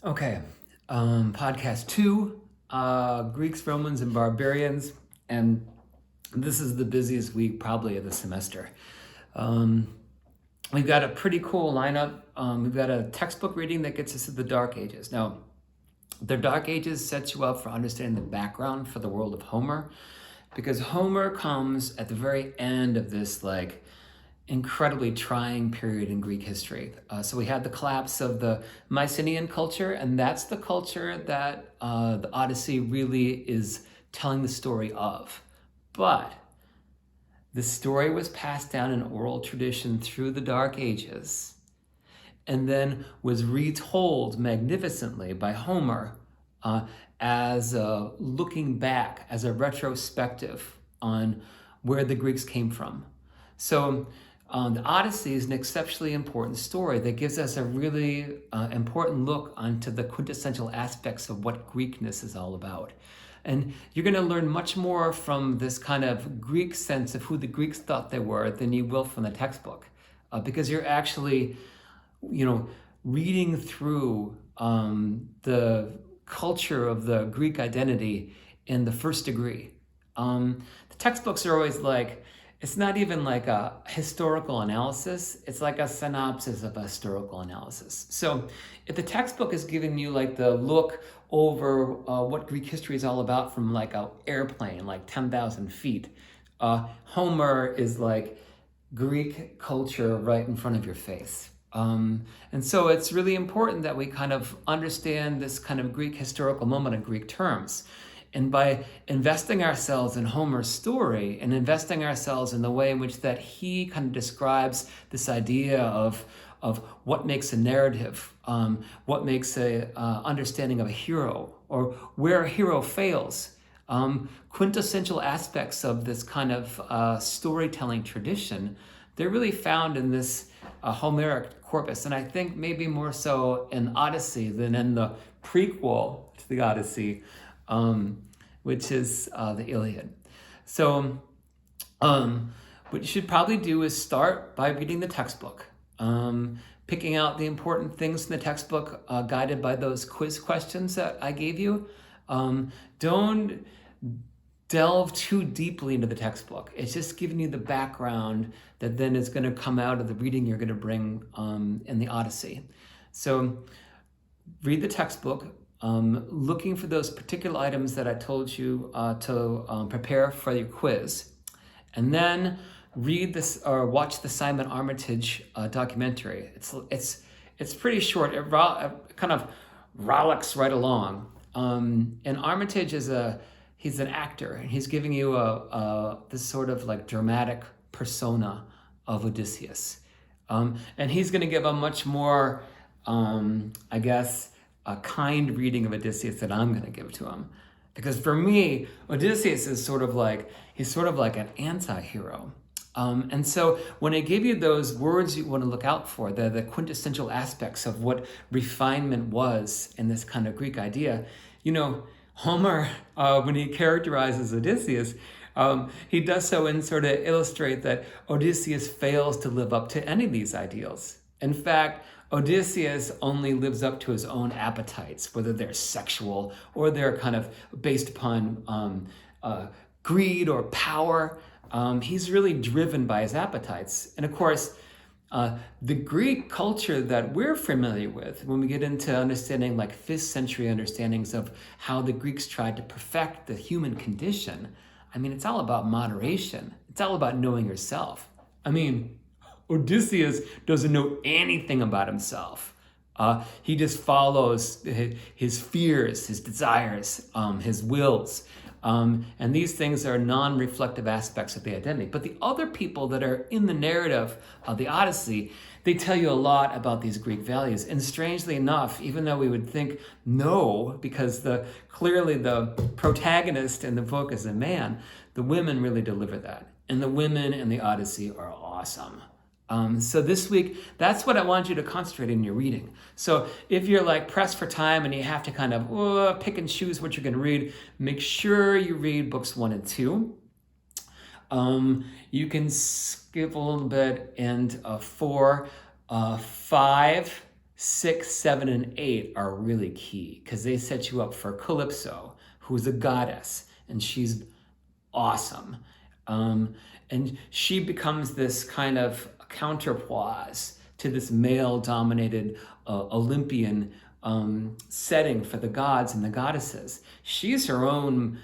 Okay, podcast 2, Greeks, Romans, and Barbarians, and this is the busiest week probably of the semester. Um, we've got a pretty cool lineup. We've got a textbook reading that gets us to the Dark Ages. Now, the Dark Ages sets you up for understanding the background for the world of Homer, because Homer comes at the very end of this incredibly trying period in Greek history. So we had the collapse of the Mycenaean culture, and that's the culture that the Odyssey really is telling the story of. But the story was passed down in oral tradition through the Dark Ages, and then was retold magnificently by Homer as looking back, as a retrospective on where the Greeks came from. So the Odyssey is an exceptionally important story that gives us a really important look onto the quintessential aspects of what Greekness is all about. And you're going to learn much more from this kind of Greek sense of who the Greeks thought they were than you will from the textbook, because you're actually, reading through the culture of the Greek identity in the first degree. The textbooks are always it's not even like a historical analysis, it's like a synopsis of a historical analysis. So if the textbook is giving you the look over what Greek history is all about from an airplane, 10,000 feet, Homer is Greek culture right in front of your face. And so it's really important that we kind of understand this kind of Greek historical moment in Greek terms. And by investing ourselves in Homer's story and investing ourselves in the way in which that he kind of describes this idea of what makes a narrative, what makes a understanding of a hero, or where a hero fails, quintessential aspects of this kind of storytelling tradition, they're really found in this Homeric corpus. And I think maybe more so in Odyssey than in the prequel to the Odyssey, which is the Iliad. So what you should probably do is start by reading the textbook, picking out the important things in the textbook, guided by those quiz questions that I gave you. Don't delve too deeply into the textbook. It's just giving you the background that then is going to come out of the reading you're going to bring in the Odyssey. So read the textbook, looking for those particular items that I told you to prepare for your quiz, and then read this or watch the Simon Armitage documentary. It's pretty short. It kind of rollicks right along. And Armitage he's an actor, and he's giving you this sort of dramatic persona of Odysseus, and he's going to give a much more, a kind reading of Odysseus that I'm going to give to him. Because for me, Odysseus is he's sort of like an anti-hero. And so when I give you those words you want to look out for, the quintessential aspects of what refinement was in this kind of Greek idea, Homer, when he characterizes Odysseus, he does so in sort of illustrate that Odysseus fails to live up to any of these ideals. In fact, Odysseus only lives up to his own appetites, whether they're sexual or they're kind of based upon greed or power. He's really driven by his appetites. And of course, the Greek culture that we're familiar with, when we get into understanding 5th century understandings of how the Greeks tried to perfect the human condition, it's all about moderation. It's all about knowing yourself. Odysseus doesn't know anything about himself. He just follows his fears, his desires, his wills. And these things are non-reflective aspects of the identity. But the other people that are in the narrative of the Odyssey, they tell you a lot about these Greek values. And strangely enough, even though we would think no, because clearly the protagonist in the book is a man, the women really deliver that. And the women in the Odyssey are awesome. So this week, that's what I want you to concentrate in your reading. So if you're pressed for time and you have to kind of pick and choose what you're going to read, make sure you read books 1 and 2. You can skip a little bit and 4, 5, 6, 7, and 8 are really key because they set you up for Calypso, who's a goddess, and she's awesome. And she becomes this kind of counterpoise to this male-dominated Olympian setting for the gods and the goddesses. She's her own,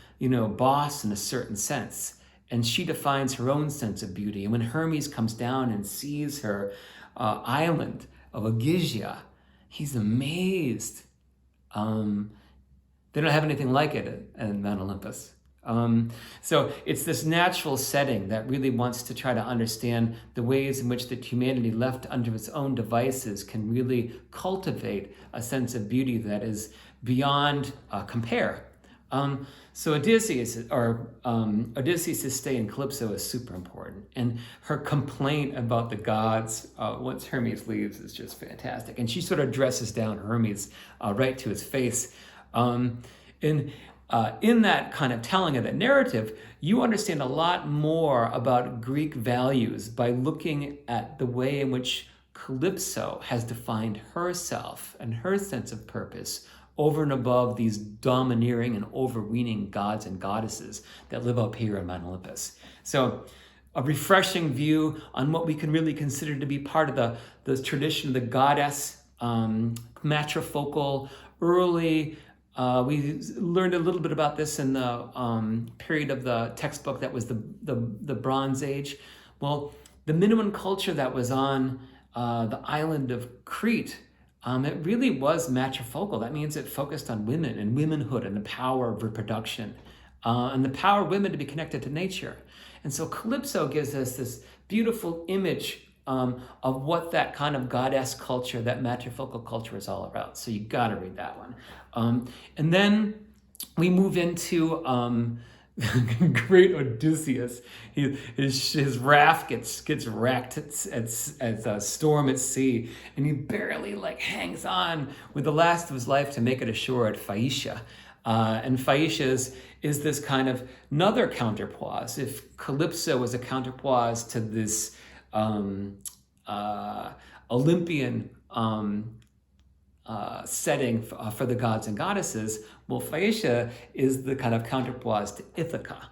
boss in a certain sense, and she defines her own sense of beauty. And when Hermes comes down and sees her island of Ogygia, he's amazed. They don't have anything like it at Mount Olympus. So it's this natural setting that really wants to try to understand the ways in which that humanity, left under its own devices, can really cultivate a sense of beauty that is beyond compare. So Odysseus' stay in Calypso is super important, and her complaint about the gods once Hermes leaves is just fantastic. And she sort of dresses down Hermes right to his face. In that kind of telling of that narrative, you understand a lot more about Greek values by looking at the way in which Calypso has defined herself and her sense of purpose over and above these domineering and overweening gods and goddesses that live up here on Mount Olympus. So a refreshing view on what we can really consider to be part of the tradition of the goddess, matrifocal, early. We learned a little bit about this in the period of the textbook that was the Bronze Age. Well, the Minoan culture that was on the island of Crete, it really was matrifocal. That means it focused on women and womanhood and the power of reproduction and the power of women to be connected to nature. And so Calypso gives us this beautiful image of what that kind of goddess culture, that matrifocal culture is all about. So you got to read that one. And then we move into great Odysseus. His raft gets wrecked at a storm at sea, and he barely hangs on with the last of his life to make it ashore at Phaeacia. And Phaeacia is this kind of another counterpoise. If Calypso was a counterpoise to this Olympian setting for the gods and goddesses, well, Phaeacia is the kind of counterpoise to Ithaca.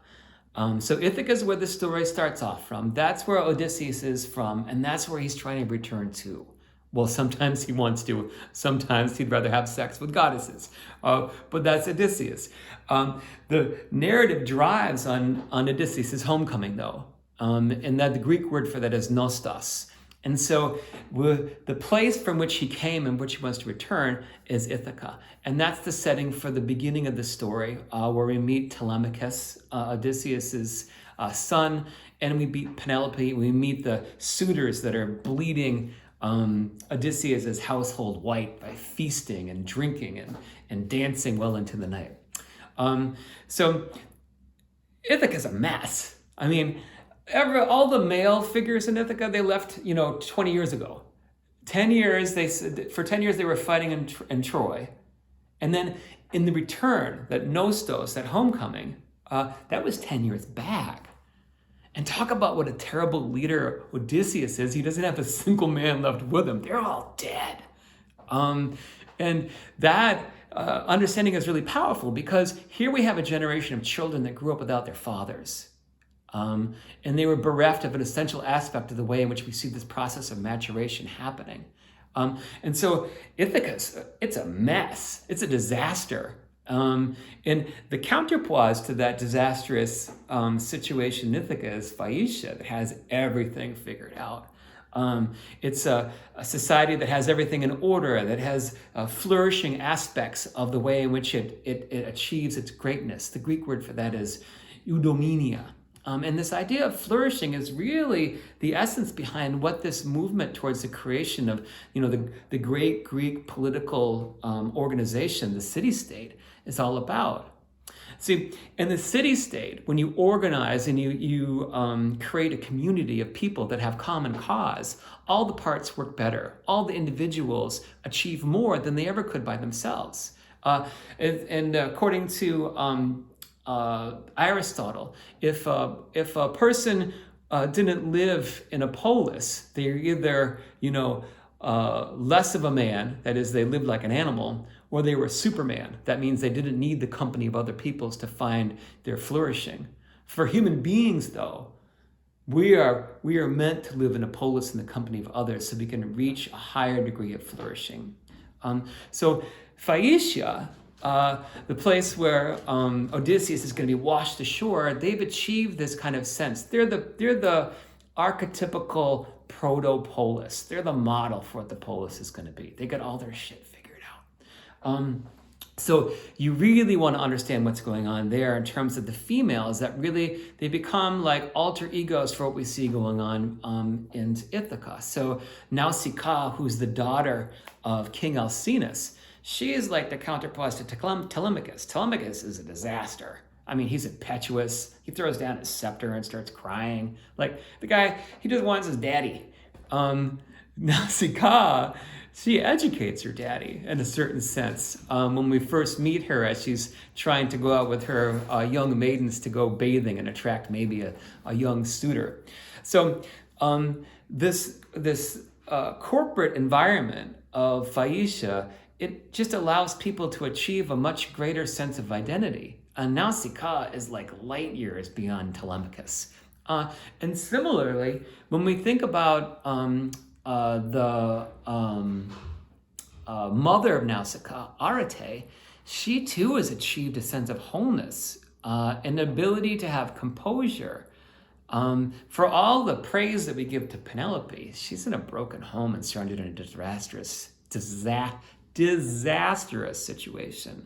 So Ithaca is where the story starts off from. That's where Odysseus is from, and that's where he's trying to return to. Well, sometimes he wants to. Sometimes he'd rather have sex with goddesses. But that's Odysseus. The narrative drives on Odysseus' homecoming, though. And that the Greek word for that is nostos. And so the place from which he came and which he wants to return is Ithaca. And that's the setting for the beginning of the story, where we meet Telemachus, Odysseus' son, and we meet Penelope. We meet the suitors that are bleeding Odysseus' household white by feasting and drinking and dancing well into the night. So Ithaca's a mess. I mean, all the male figures in Ithaca, they left, 20 years ago. 10 years, for 10 years they were fighting in Troy. And then in the return, that nostos, that homecoming, that was 10 years back. And talk about what a terrible leader Odysseus is. He doesn't have a single man left with him. They're all dead. And that understanding is really powerful, because here we have a generation of children that grew up without their fathers. And they were bereft of an essential aspect of the way in which we see this process of maturation happening. And so Ithaca, it's a mess. It's a disaster. And the counterpoise to that disastrous situation in Ithaca is Phaeacia, that has everything figured out. It's a society that has everything in order, that has flourishing aspects of the way in which it achieves its greatness. The Greek word for that is eudaimonia. And this idea of flourishing is really the essence behind what this movement towards the creation of, the great Greek political organization, the city-state, is all about. See, in the city-state, when you organize and you create a community of people that have common cause, all the parts work better. All the individuals achieve more than they ever could by themselves. And according to Aristotle, if a person didn't live in a polis, they're either less of a man, that is, they lived like an animal, or they were Superman. That means they didn't need the company of other peoples to find their flourishing. For human beings, though, we are meant to live in a polis in the company of others so we can reach a higher degree of flourishing. So Phaeacia, the place where Odysseus is going to be washed ashore, they've achieved this kind of sense. They're the archetypical proto-polis. They're the model for what the polis is going to be. They got all their shit figured out. So you really want to understand what's going on there in terms of the females, that really, they become like alter egos for what we see going on in Ithaca. So Nausicaa, who's the daughter of King Alcinous, she is like the counterpart to Telemachus. Telemachus is a disaster. I mean, he's impetuous. He throws down his scepter and starts crying. Like, the guy, he just wants his daddy. Nausicaa, she educates her daddy in a certain sense. When we first meet her, as she's trying to go out with her young maidens to go bathing and attract maybe a young suitor. So this corporate environment of Phaeacia, it just allows people to achieve a much greater sense of identity. And Nausicaa is like light years beyond Telemachus. And similarly, when we think about the mother of Nausicaa, Arete, she too has achieved a sense of wholeness, an ability to have composure. For all the praise that we give to Penelope, she's in a broken home and surrounded in a disastrous situation.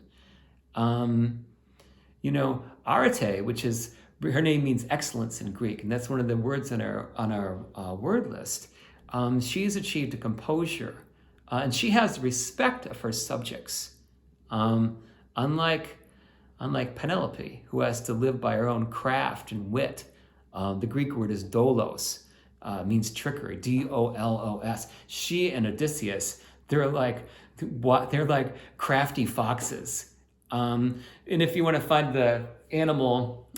Arete, which is, her name means excellence in Greek, and that's one of the words on our word list. She's achieved a composure, and she has the respect of her subjects, unlike Penelope, who has to live by her own craft and wit. The Greek word is dolos, means trickery, D-O-L-O-S. She and Odysseus, they're like crafty foxes. And if you want to find the animal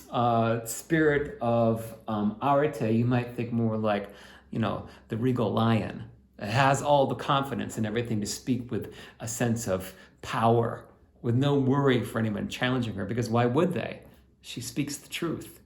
spirit of Arete, you might think more like, the regal lion. It has all the confidence and everything to speak with a sense of power, with no worry for anyone challenging her, because why would they? She speaks the truth.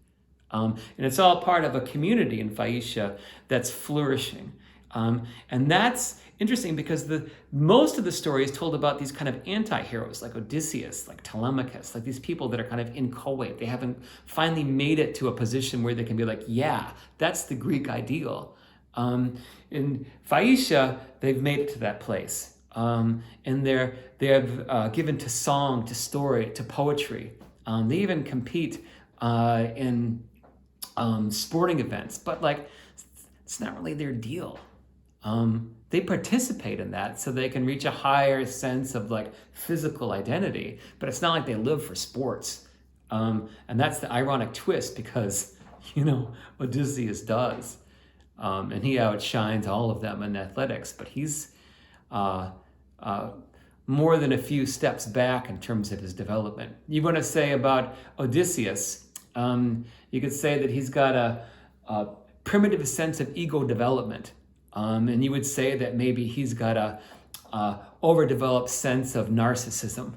And it's all part of a community in Phaeacia that's flourishing. And that's interesting because most of the story is told about these kind of anti-heroes like Odysseus, like Telemachus, like these people that are kind of inchoate. They haven't finally made it to a position where they can be like, yeah, that's the Greek ideal. In Phaeacia, they've made it to that place. And they have given to song, to story, to poetry. They even compete in sporting events, but it's not really their deal. They participate in that so they can reach a higher sense of physical identity, but it's not like they live for sports. And that's the ironic twist because, Odysseus does. And he outshines all of them in athletics, but he's more than a few steps back in terms of his development. You want to say about Odysseus, you could say that he's got a primitive sense of ego development. And you would say that maybe he's got a overdeveloped sense of narcissism.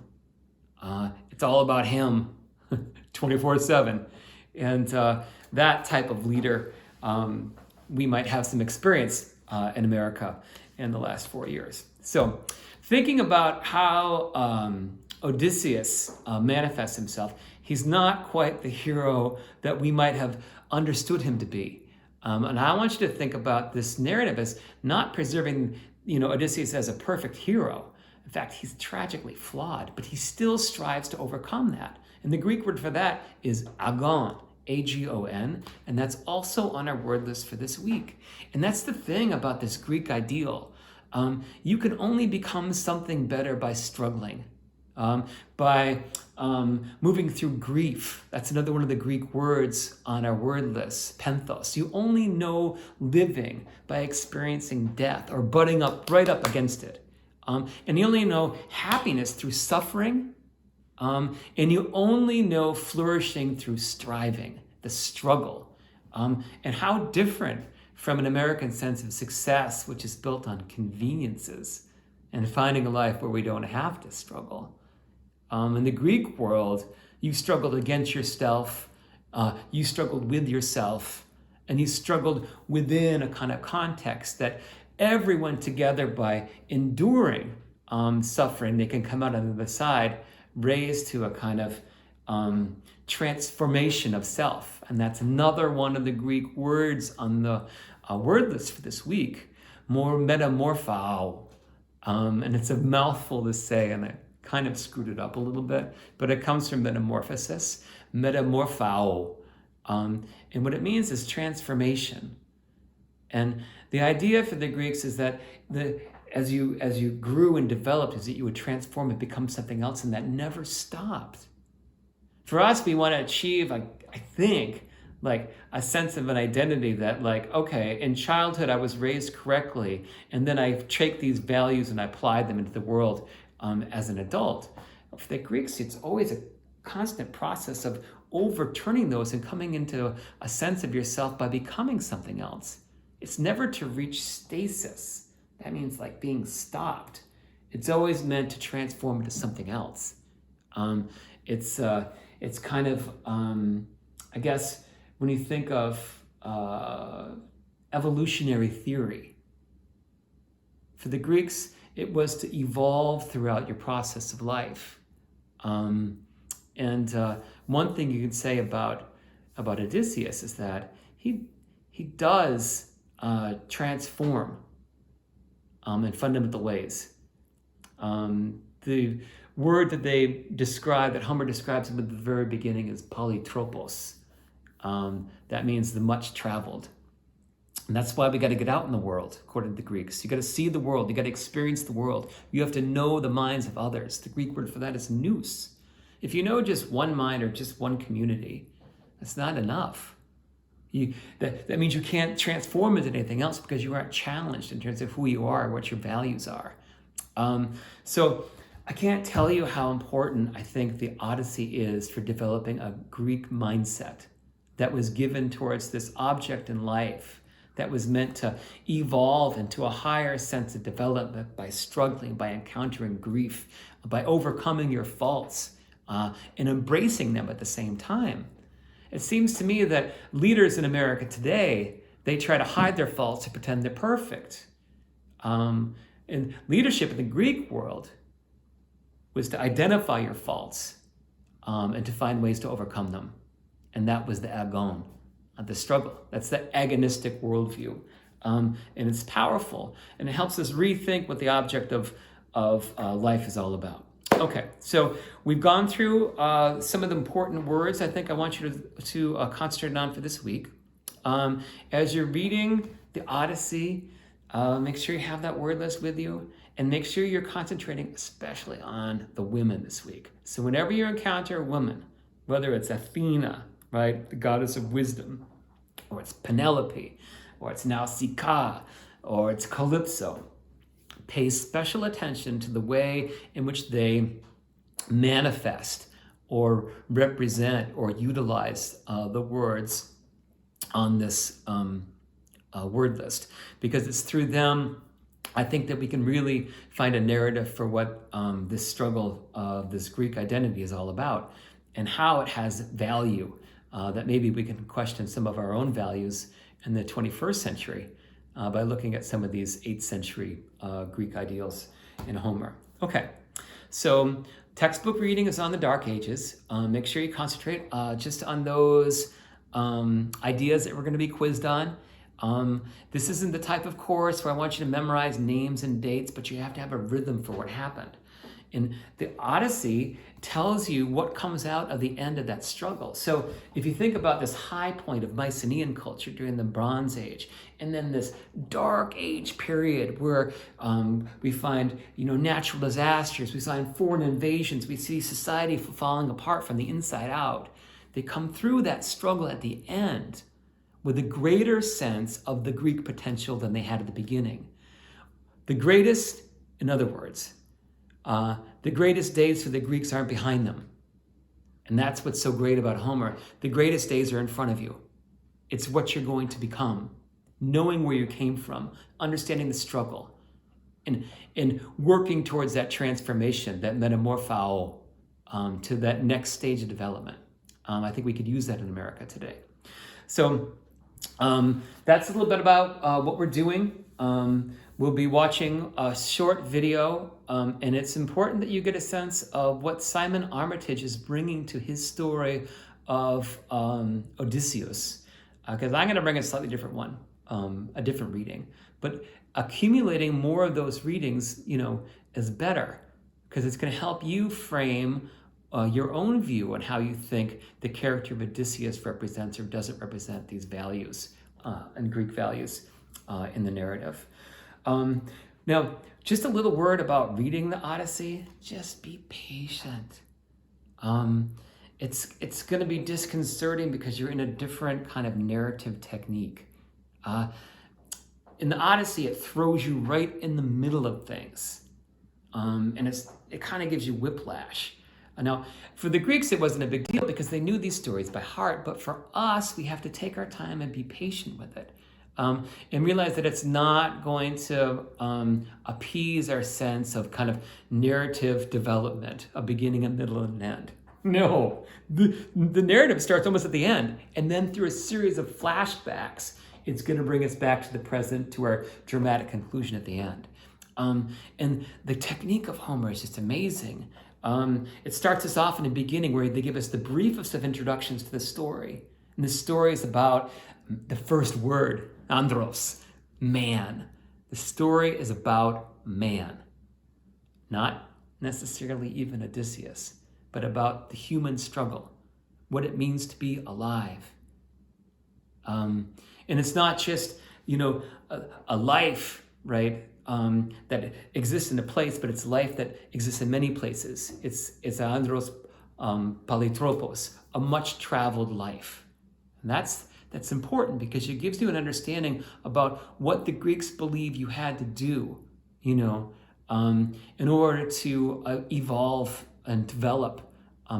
It's all about him 24/7. And that type of leader, we might have some experience in America in the last 4 years. So thinking about how Odysseus manifests himself, he's not quite the hero that we might have understood him to be. And I want you to think about this narrative as not preserving, Odysseus as a perfect hero. In fact, he's tragically flawed, but he still strives to overcome that. And the Greek word for that is agon, A-G-O-N, and that's also on our word list for this week. And that's the thing about this Greek ideal. You can only become something better by struggling, by moving through grief. That's another one of the Greek words on our word list, penthos. You only know living by experiencing death or butting up right up against it. And you only know happiness through suffering. And you only know flourishing through striving, the struggle. And how different from an American sense of success, which is built on conveniences and finding a life where we don't have to struggle. In the Greek world, you struggled against yourself, you struggled with yourself, and you struggled within a kind of context that everyone together, by enduring suffering, they can come out on the other side raised to a kind of transformation of self. And that's another one of the Greek words on the word list for this week, more metamorphao. And it's a mouthful to say, and I kind of screwed it up a little bit, but it comes from metamorphosis, metamorphao. And what it means is transformation. And the idea for the Greeks is that as you grew and developed, is that you would transform and become something else, and that never stopped. For us, we want to achieve, I think, like a sense of an identity that, like, okay, in childhood I was raised correctly, and then I take these values and I applied them into the world as an adult. For the Greeks, it's always a constant process of overturning those and coming into a sense of yourself by becoming something else. It's never to reach stasis. That means like being stopped. It's always meant to transform into something else. It's kind of, I guess, when you think of evolutionary theory, for the Greeks, it was to evolve throughout your process of life. And one thing you can say about Odysseus is that he does transform in fundamental ways. The word that that Homer describes him at the very beginning is polytropos. That means the much traveled. And that's why we got to get out in the world, according to the Greeks. You got to see the world. You got to experience the world. You have to know the minds of others. The Greek word for that is nous. If you know just one mind or just one community, that's not enough. That means you can't transform into anything else because you aren't challenged in terms of who you are, what your values are. So I can't tell you how important I think the Odyssey is for developing a Greek mindset that was given towards this object in life that was meant to evolve into a higher sense of development by struggling, by encountering grief, by overcoming your faults, and embracing them at the same time. It seems to me that leaders in America today, they try to hide their faults to pretend they're perfect. And leadership in the Greek world was to identify your faults and to find ways to overcome them. And that was the agon, the struggle. That's the agonistic worldview. And it's powerful, and it helps us rethink what the object of life is all about. Okay, so we've gone through some of the important words I think I want you to concentrate on for this week. As you're reading the Odyssey, make sure you have that word list with you, and make sure you're concentrating especially on the women this week. So whenever you encounter a woman, whether it's Athena, right, the goddess of wisdom, or it's Penelope, or it's Nausicaa, or it's Calypso, pay special attention to the way in which they manifest or represent or utilize the words on this word list, because it's through them I think that we can really find a narrative for what this struggle of this Greek identity is all about, and how it has value, that maybe we can question some of our own values in the 21st century by looking at some of these 8th century Greek ideals in Homer. Okay, so textbook reading is on the Dark Ages. Make sure you concentrate just on those ideas that we're going to be quizzed on. This isn't the type of course where I want you to memorize names and dates, but you have to have a rhythm for what happened. And the Odyssey tells you what comes out of the end of that struggle. So if you think about this high point of Mycenaean culture during the Bronze Age, and then this Dark Age period where we find, natural disasters, we find foreign invasions, we see society falling apart from the inside out. They come through that struggle at the end with a greater sense of the Greek potential than they had at the beginning. The greatest, in other words, the greatest days for the Greeks aren't behind them. And that's what's so great about Homer. The greatest days are in front of you. It's what you're going to become. knowing where you came from, understanding the struggle, and working towards that transformation, that metamorpho, to that next stage of development. I think we could use that in America today. So that's a little bit about what we're doing. We'll be watching a short video, and it's important that you get a sense of what Simon Armitage is bringing to his story of Odysseus, because I'm going to bring a slightly different one, a different reading. But accumulating more of those readings, is better, because it's going to help you frame your own view on how you think the character of Odysseus represents or doesn't represent these values and Greek values in the narrative. Now, just a little word about reading the Odyssey. Just be patient. It's going to be disconcerting because you're in a different kind of narrative technique. In the Odyssey, it throws you right in the middle of things, and it kind of gives you whiplash. Now, for the Greeks, it wasn't a big deal because they knew these stories by heart. But for us, we have to take our time and be patient with it. And realize that it's not going to appease our sense of kind of narrative development, a beginning, a middle, and an end. No, the narrative starts almost at the end, and then through a series of flashbacks, it's going to bring us back to the present, to our dramatic conclusion at the end. And the technique of Homer is just amazing. It starts us off in the beginning where they give us the briefest of introductions to the story. And the story is about the first word, andros, man. The story is about man. Not necessarily even Odysseus, but about the human struggle, what it means to be alive. And it's not just, a life, right, that exists in a place, but it's life that exists in many places. It's andros polytropos, a much-traveled life. And that's important because it gives you an understanding about what the Greeks believe you had to do, in order to evolve and develop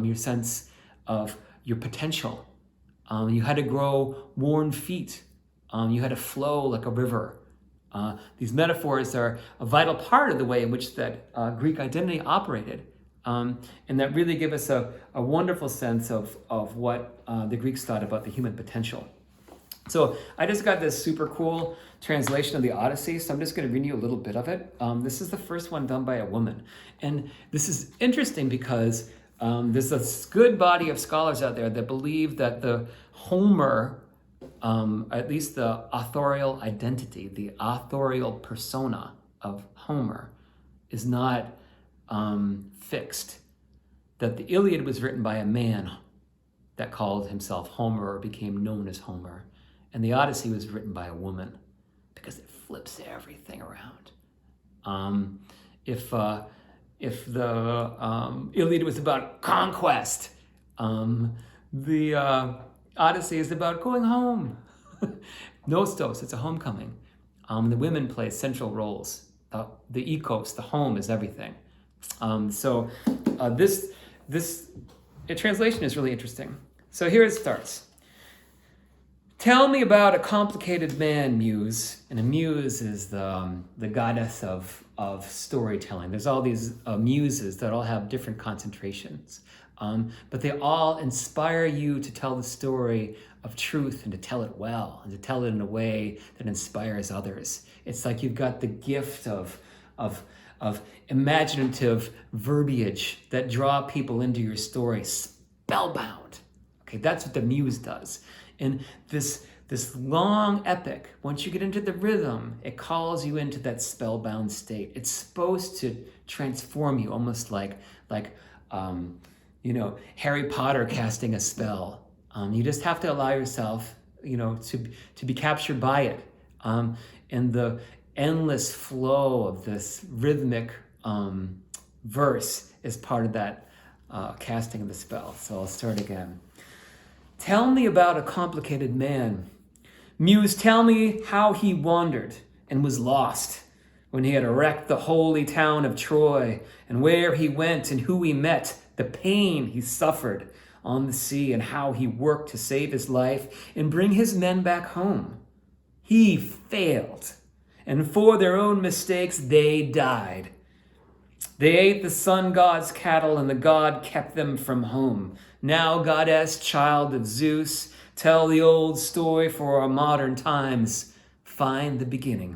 your sense of your potential. You had to grow worn feet. You had to flow like a river. These metaphors are a vital part of the way in which that Greek identity operated. And that really give us a wonderful sense of what the Greeks thought about the human potential. So I just got this super cool translation of the Odyssey, so I'm just going to read you a little bit of it. This is the first one done by a woman. And this is interesting because there's a good body of scholars out there that believe that the Homer, at least the authorial identity, the authorial persona of Homer is not fixed. That the Iliad was written by a man that called himself Homer or became known as Homer. And the Odyssey was written by a woman because it flips everything around. If the Iliad was about conquest, the Odyssey is about going home. Nostos, it's a homecoming. The women play central roles. The ecos, the home, is everything. So this translation is really interesting. So here it starts. Tell me about a complicated man, Muse. And a muse is the goddess of storytelling. There's all these muses that all have different concentrations. But they all inspire you to tell the story of truth and to tell it well and to tell it in a way that inspires others. It's like you've got the gift of imaginative verbiage that draw people into your story, spellbound. Okay, that's what the muse does. And this long epic, once you get into the rhythm, it calls you into that spellbound state. It's supposed to transform you, almost like Harry Potter casting a spell. You just have to allow yourself, to be captured by it. And the endless flow of this rhythmic verse is part of that casting of the spell. So I'll start again. Tell me about a complicated man. Muse, tell me how he wandered and was lost when he had wrecked the holy town of Troy, and where he went and who he met, the pain he suffered on the sea, and how he worked to save his life and bring his men back home. He failed. And for their own mistakes, they died. They ate the sun god's cattle, and the god kept them from home. Now, goddess, child of Zeus, tell the old story for our modern times. Find the beginning.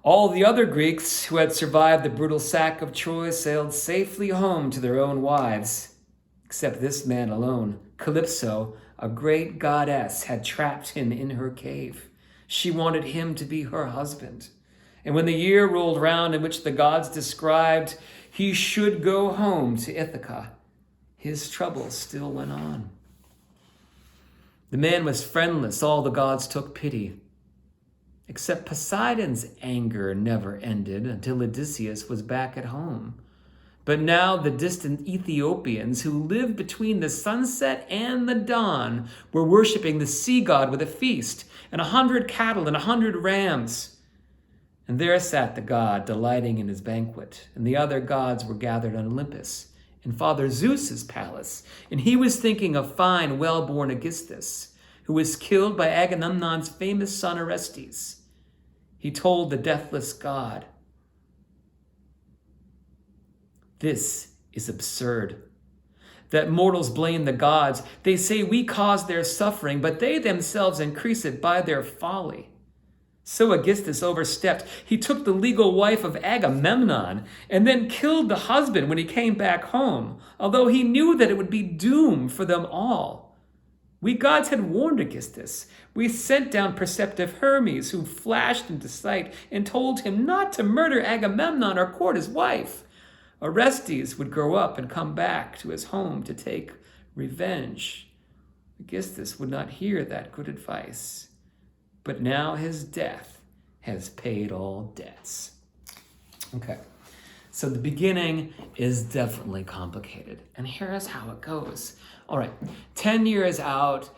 All the other Greeks who had survived the brutal sack of Troy sailed safely home to their own wives, except this man alone. Calypso, a great goddess, had trapped him in her cave. She wanted him to be her husband. And when the year rolled round in which the gods described he should go home to Ithaca, his troubles still went on. The man was friendless. All the gods took pity. Except Poseidon's anger never ended until Odysseus was back at home. But now the distant Ethiopians who lived between the sunset and the dawn were worshiping the sea god with a feast and 100 cattle and 100 rams. And there sat the god delighting in his banquet, and the other gods were gathered on Olympus in Father Zeus's palace, and he was thinking of fine, well-born Aegisthus, who was killed by Agamemnon's famous son Orestes. He told the deathless god, "This is absurd. That mortals blame the gods. They say we cause their suffering, but they themselves increase it by their folly." So Aegisthus overstepped. He took the legal wife of Agamemnon and then killed the husband when he came back home, although he knew that it would be doom for them all. We gods had warned Aegisthus. We sent down preceptive Hermes, who flashed into sight and told him not to murder Agamemnon or court his wife. Orestes would grow up and come back to his home to take revenge. Aegisthus would not hear that good advice. But now his death has paid all debts. Okay, so the beginning is definitely complicated. And here's how it goes. All right, 10 years out,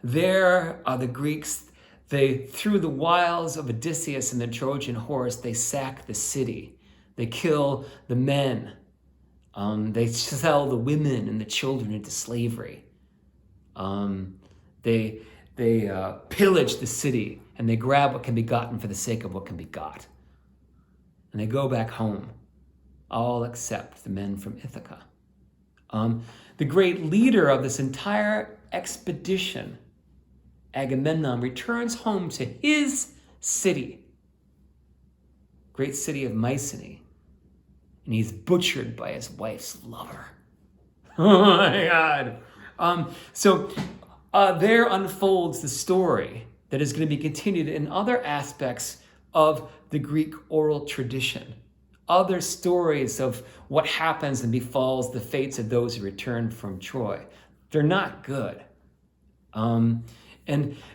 there are the Greeks. They, through the wiles of Odysseus and the Trojan horse, they sack the city. They kill the men. They sell the women and the children into slavery. They pillage the city, and they grab what can be gotten for the sake of what can be got. And they go back home, all except the men from Ithaca. The great leader of this entire expedition, Agamemnon, returns home to his city, great city of Mycenae, and he's butchered by his wife's lover. Oh my God. There unfolds the story that is going to be continued in other aspects of the Greek oral tradition. Other stories of what happens and befalls the fates of those who return from Troy. They're not good. And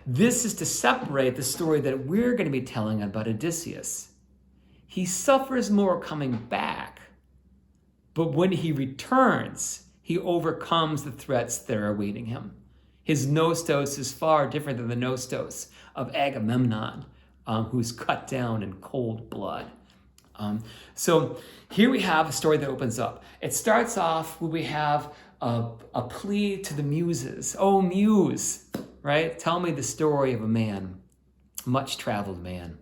this is to separate the story that we're going to be telling about Odysseus. He suffers more coming back, but when he returns, he overcomes the threats that are awaiting him. His nostos is far different than the nostos of Agamemnon, who's cut down in cold blood. So here we have a story that opens up. It starts off where we have a plea to the muses. Oh, muse, right? Tell me the story of a man, much traveled man.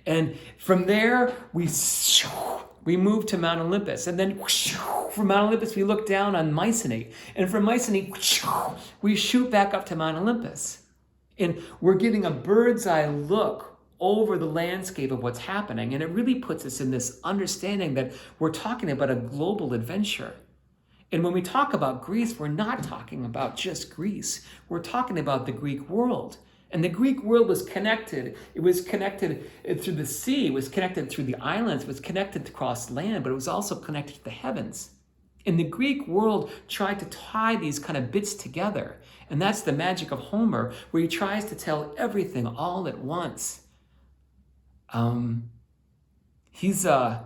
And from there, we move to Mount Olympus. And then from Mount Olympus, we look down on Mycenae. And from Mycenae, we shoot back up to Mount Olympus. And we're getting a bird's eye look over the landscape of what's happening. And it really puts us in this understanding that we're talking about a global adventure. And when we talk about Greece, we're not talking about just Greece. We're talking about the Greek world. And the Greek world was connected. It was connected through the sea. It was connected through the islands. It was connected across land, but it was also connected to the heavens. And the Greek world tried to tie these kind of bits together. And that's the magic of Homer, where he tries to tell everything all at once. He's an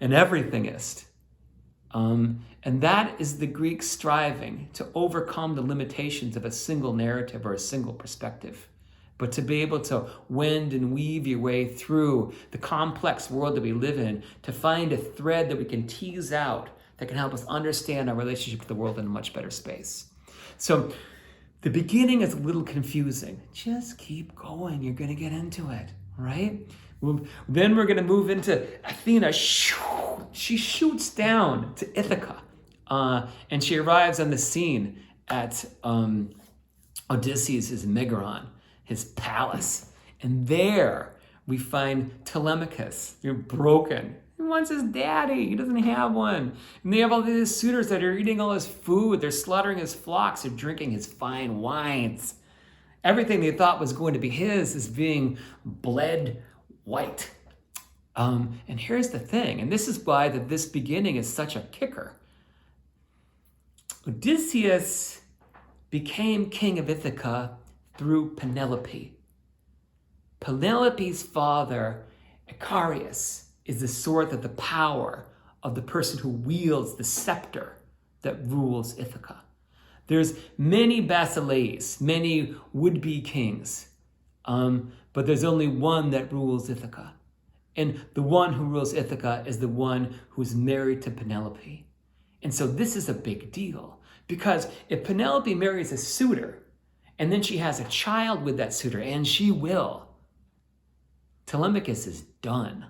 everythingist. And that is the Greek striving to overcome the limitations of a single narrative or a single perspective, but to be able to wend and weave your way through the complex world that we live in to find a thread that we can tease out that can help us understand our relationship to the world in a much better space. So The beginning is a little confusing. Just keep going. You're going to get into it, right? Then we're going to move into Athena. She shoots down to Ithaca, and she arrives on the scene at Odysseus' Megaron, his palace. And there we find Telemachus. You're broken. He wants his daddy. He doesn't have one. And they have all these suitors that are eating all his food. They're slaughtering his flocks. They're drinking his fine wines. Everything they thought was going to be his is being bled white. And here's the thing, and this is why this beginning is such a kicker. Odysseus became king of Ithaca through Penelope. Penelope's father, Icarius, is the source of the power of the person who wields the scepter that rules Ithaca. There's many basileis, many would-be kings, but there's only one that rules Ithaca. And the one who rules Ithaca is the one who's married to Penelope. And so this is a big deal, because if Penelope marries a suitor, and then she has a child with that suitor, and she will, Telemachus is done.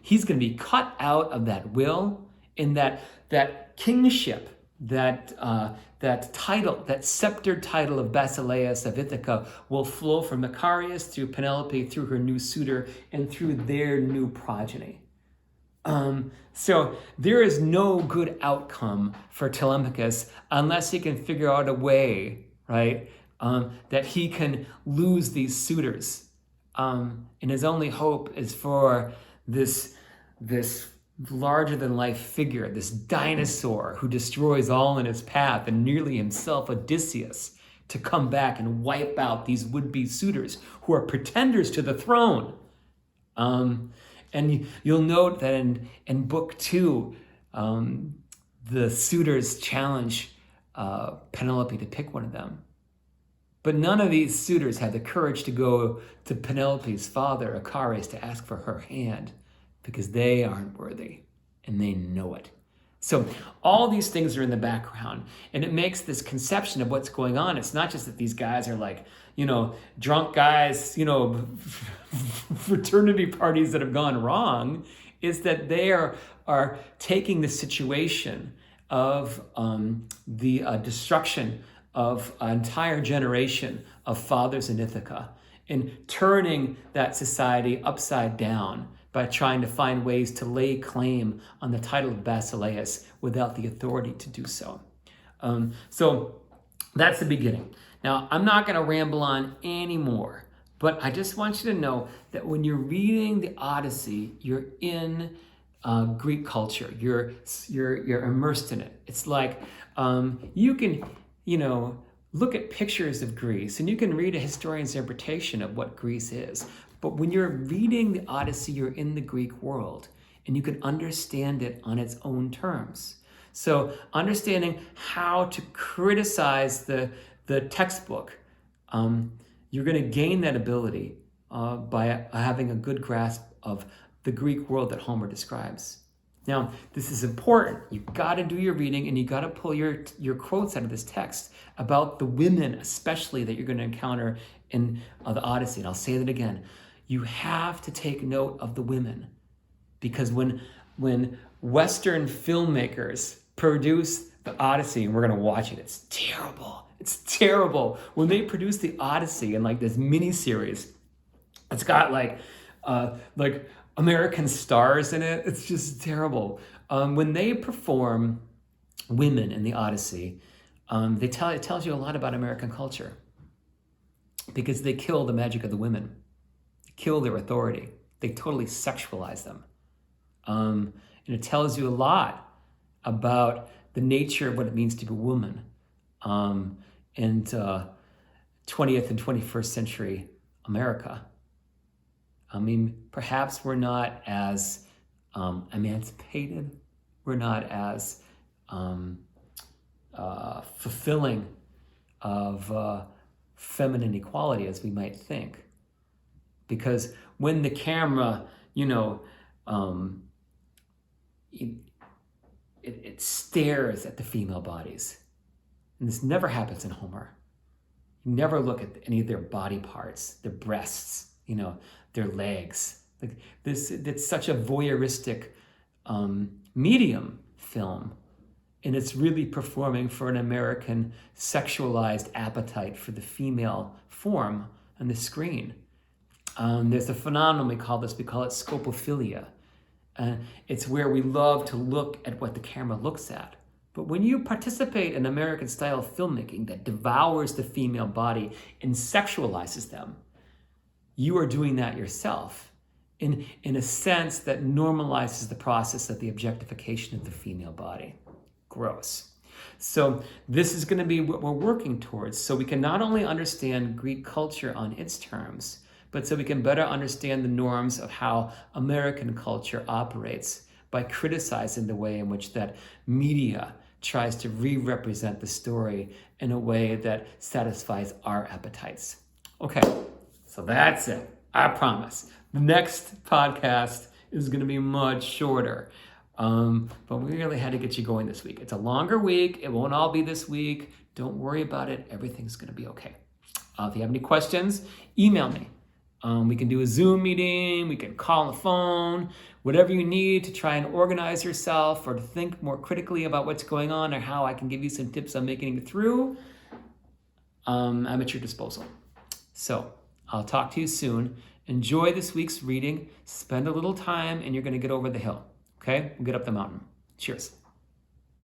He's going to be cut out of that will, and that kingship, that title, that sceptered title of Basileus of Ithaca will flow from Icarius through Penelope, through her new suitor, and through their new progeny. So there is no good outcome for Telemachus unless he can figure out a way, right, that he can lose these suitors. And his only hope is for this larger-than-life figure, this dinosaur who destroys all in his path, and nearly himself Odysseus, to come back and wipe out these would-be suitors who are pretenders to the throne. And you'll note that in book 2, the suitors challenge Penelope to pick one of them. But none of these suitors had the courage to go to Penelope's father, Icarius, to ask for her hand, because they aren't worthy, and they know it. So all these things are in the background, and it makes this conception of what's going on. It's not just that these guys are like, drunk guys, fraternity parties that have gone wrong. It's that they are taking the situation of the destruction of an entire generation of fathers in Ithaca and turning that society upside down by trying to find ways to lay claim on the title of Basileus without the authority to do so. So that's the beginning. Now, I'm not going to ramble on anymore, but I just want you to know that when you're reading the Odyssey, you're in Greek culture. You're immersed in it. It's like you can, look at pictures of Greece and you can read a historian's interpretation of what Greece is. But when you're reading the Odyssey, you're in the Greek world and you can understand it on its own terms. So understanding how to criticize the textbook, you're going to gain that ability by having a good grasp of the Greek world that Homer describes. Now, this is important. You've got to do your reading and you got to pull your quotes out of this text about the women, especially that you're going to encounter in the Odyssey. And I'll say that again. You have to take note of the women, because when Western filmmakers produce the Odyssey, and we're going to watch it, it's terrible. It's terrible. When they produce the Odyssey in like this miniseries, it's got like American stars in it. It's just terrible. When they perform women in the Odyssey, it tells you a lot about American culture, because they kill the magic of the women, they kill their authority, they totally sexualize them, and it tells you a lot about the nature of what it means to be a woman in 20th and 21st century America. I mean, perhaps we're not as emancipated, we're not as fulfilling of feminine equality as we might think. Because when the camera, it stares at the female bodies. And this never happens in Homer. never look at any of their body parts, their breasts, their legs. Like this, it's such a voyeuristic medium, film, and it's really performing for an American sexualized appetite for the female form on the screen. There's a phenomenon we call it scopophilia. It's where we love to look at what the camera looks at. But when you participate in American style filmmaking that devours the female body and sexualizes them, you are doing that yourself in a sense that normalizes the process of the objectification of the female body. Gross. So this is going to be what we're working towards, so we can not only understand Greek culture on its terms, but so we can better understand the norms of how American culture operates by criticizing the way in which that media tries to re-represent the story in a way that satisfies our appetites. Okay, so that's it. I promise. The next podcast is going to be much shorter. But we really had to get you going this week. It's a longer week. It won't all be this week. Don't worry about it. Everything's going to be okay. If you have any questions, email me. We can do a Zoom meeting. We can call on the phone. Whatever you need to try and organize yourself or to think more critically about what's going on or how I can give you some tips on making it through, I'm at your disposal. So I'll talk to you soon. Enjoy this week's reading. Spend a little time and you're going to get over the hill. Okay? We'll get up the mountain. Cheers.